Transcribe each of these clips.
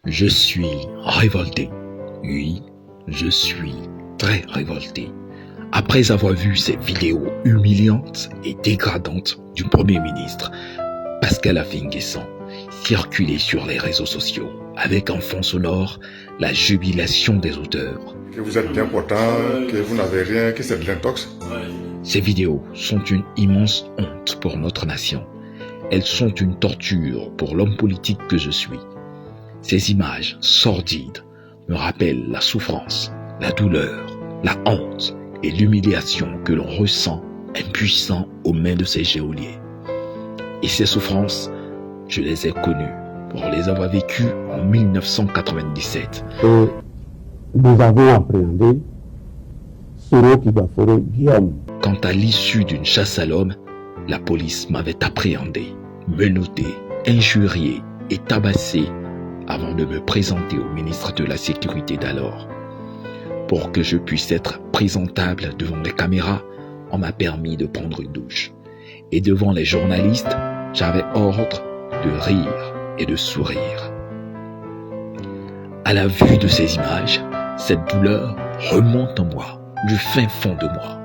Je suis révolté. Oui, je suis très révolté. Après avoir vu ces vidéos humiliantes et dégradantes du Premier ministre Pascal Affi-N'Guessan circuler sur les réseaux sociaux avec en fond sonore la jubilation des auteurs. Que vous êtes bien content, que vous n'avez rien, que c'est de l'intox. Ces vidéos sont une immense honte pour notre nation. Elles sont une torture pour l'homme politique que je suis. Ces images sordides me rappellent la souffrance, la douleur, la honte et l'humiliation que l'on ressent impuissant aux mains de ces geôliers. Et ces souffrances, je les ai connues pour les avoir vécues en 1997. Nous avons appréhendé Soro Kibaforo Guillaume. Quand à l'issue d'une chasse à l'homme, la police m'avait appréhendé, menotté, injurié et tabassé avant de me présenter au ministre de la Sécurité d'alors. Pour que je puisse être présentable devant les caméras, on m'a permis de prendre une douche. Et devant les journalistes, j'avais ordre de rire et de sourire. À la vue de ces images, cette douleur remonte en moi, du fin fond de moi.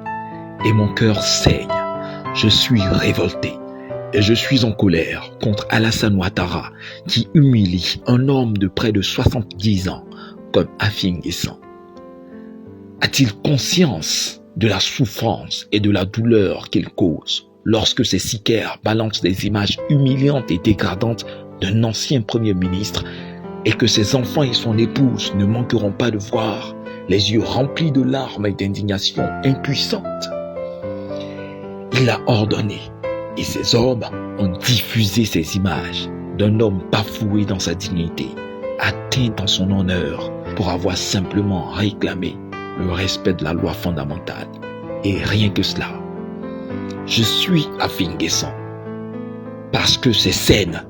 Et mon cœur saigne. Je suis révolté. Et je suis en colère contre Alassane Ouattara qui humilie un homme de près de 70 ans comme Affi-N'Guessan. A-t-il conscience de la souffrance et de la douleur qu'il cause lorsque ces sicaires balancent des images humiliantes et dégradantes d'un ancien Premier ministre et que ses enfants et son épouse ne manqueront pas de voir les yeux remplis de larmes et d'indignation impuissante? Il a ordonné et ces hommes ont diffusé ces images d'un homme bafoué dans sa dignité, atteint dans son honneur pour avoir simplement réclamé le respect de la loi fondamentale. Et rien que cela. Je suis Affi-N'Guessan parce que ces scènes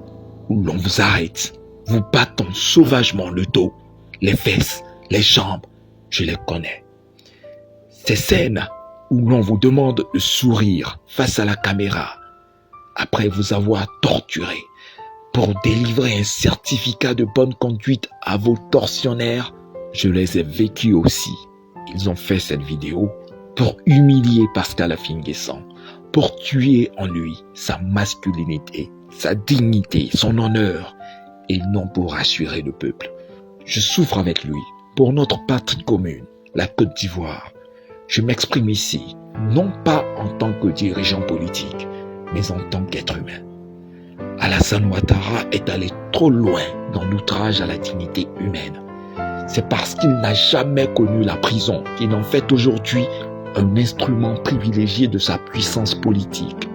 où l'on vous arrête, vous battant sauvagement le dos, les fesses, les jambes, je les connais. Ces scènes où l'on vous demande de sourire face à la caméra après vous avoir torturé pour délivrer un certificat de bonne conduite à vos tortionnaires, je les ai vécues aussi. Ils ont fait cette vidéo pour humilier Pascal Affi-N'Guessan, pour tuer en lui sa masculinité, sa dignité, son honneur, et non pour rassurer le peuple. Je souffre avec lui pour notre patrie commune, la Côte d'Ivoire. Je m'exprime ici, non pas en tant que dirigeant politique, mais en tant qu'être humain. Alassane Ouattara est allé trop loin dans l'outrage à la dignité humaine. C'est parce qu'il n'a jamais connu la prison qu'il en fait aujourd'hui un instrument privilégié de sa puissance politique.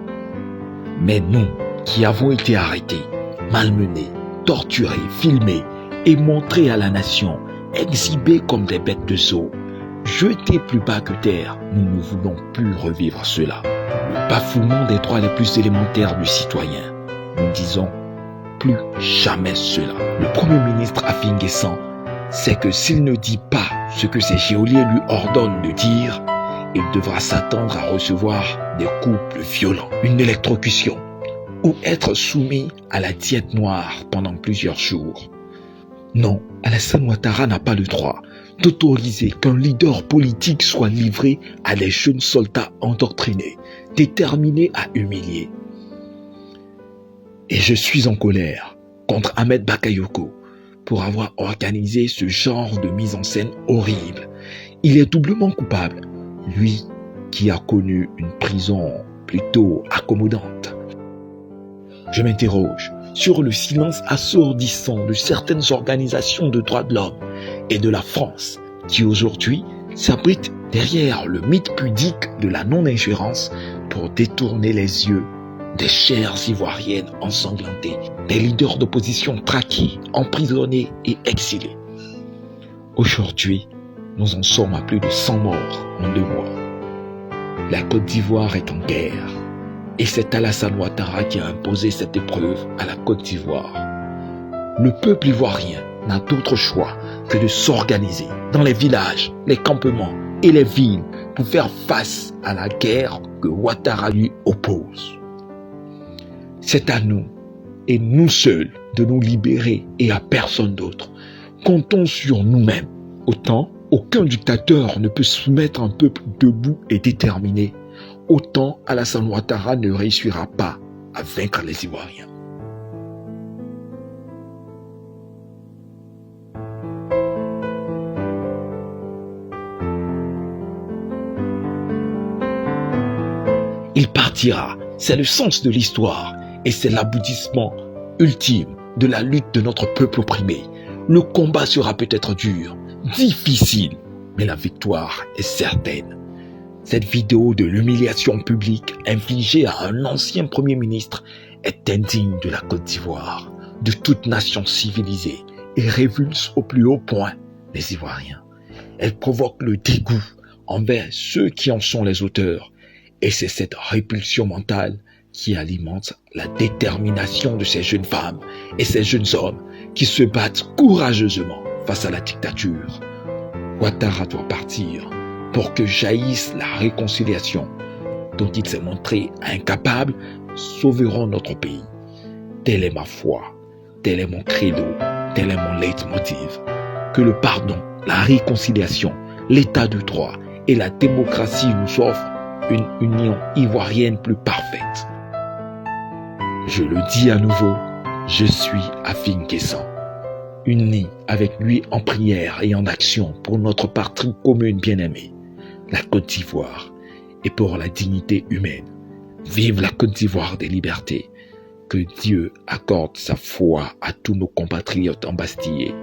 Mais nous, qui avons été arrêtés, malmenés, torturés, filmés et montrés à la nation, exhibés comme des bêtes de zoo, jetés plus bas que terre, nous ne voulons plus revivre cela. Le bafouement des droits les plus élémentaires du citoyen. Nous disons plus jamais cela. Le Premier ministre Affi-N'Guessan sait que s'il ne dit pas ce que ses geôliers lui ordonnent de dire, il devra s'attendre à recevoir des coups violents, une électrocution ou être soumis à la diète noire pendant plusieurs jours. Non, Alassane Ouattara n'a pas le droit d'autoriser qu'un leader politique soit livré à des jeunes soldats endoctrinés, déterminés à humilier. Et je suis en colère contre Ahmed Bakayoko pour avoir organisé ce genre de mise en scène horrible. Il est doublement coupable, lui qui a connu une prison plutôt accommodante. Je m'interroge sur le silence assourdissant de certaines organisations de droits de l'homme et de la France qui aujourd'hui s'abritent derrière le mythe pudique de la non-ingérence pour détourner les yeux des chairs ivoiriennes ensanglantées, des leaders d'opposition traqués, emprisonnés et exilés. Aujourd'hui, nous en sommes à plus de 100 morts en 2 mois. La Côte d'Ivoire est en guerre et c'est Alassane Ouattara qui a imposé cette épreuve à la Côte d'Ivoire. Le peuple ivoirien n'a d'autre choix que de s'organiser dans les villages, les campements et les villes pour faire face à la guerre que Ouattara lui oppose. C'est à nous, et nous seuls de nous libérer et à personne d'autre. Comptons sur nous-mêmes. Autant, aucun dictateur ne peut soumettre un peuple debout et déterminé. Autant, Alassane Ouattara ne réussira pas à vaincre les Ivoiriens. Il partira, c'est le sens de l'histoire et c'est l'aboutissement ultime de la lutte de notre peuple opprimé. Le combat sera peut-être dur, difficile, mais la victoire est certaine. Cette vidéo de l'humiliation publique infligée à un ancien Premier ministre est indigne de la Côte d'Ivoire, de toute nation civilisée et révulse au plus haut point les Ivoiriens. Elle provoque le dégoût envers ceux qui en sont les auteurs et c'est cette répulsion mentale qui alimente la détermination de ces jeunes femmes et ces jeunes hommes qui se battent courageusement face à la dictature. Ouattara doit partir pour que jaillisse la réconciliation dont il s'est montré incapable, sauveront notre pays. Telle est ma foi, tel est mon credo, tel est mon leitmotiv. Que le pardon, la réconciliation, l'état de droit et la démocratie nous offrent une union ivoirienne plus parfaite. Je le dis à nouveau, je suis Afin Guessan, uni avec lui en prière et en action pour notre patrie commune bien-aimée, la Côte d'Ivoire, et pour la dignité humaine. Vive la Côte d'Ivoire des libertés. Que Dieu accorde sa foi à tous nos compatriotes embastillés.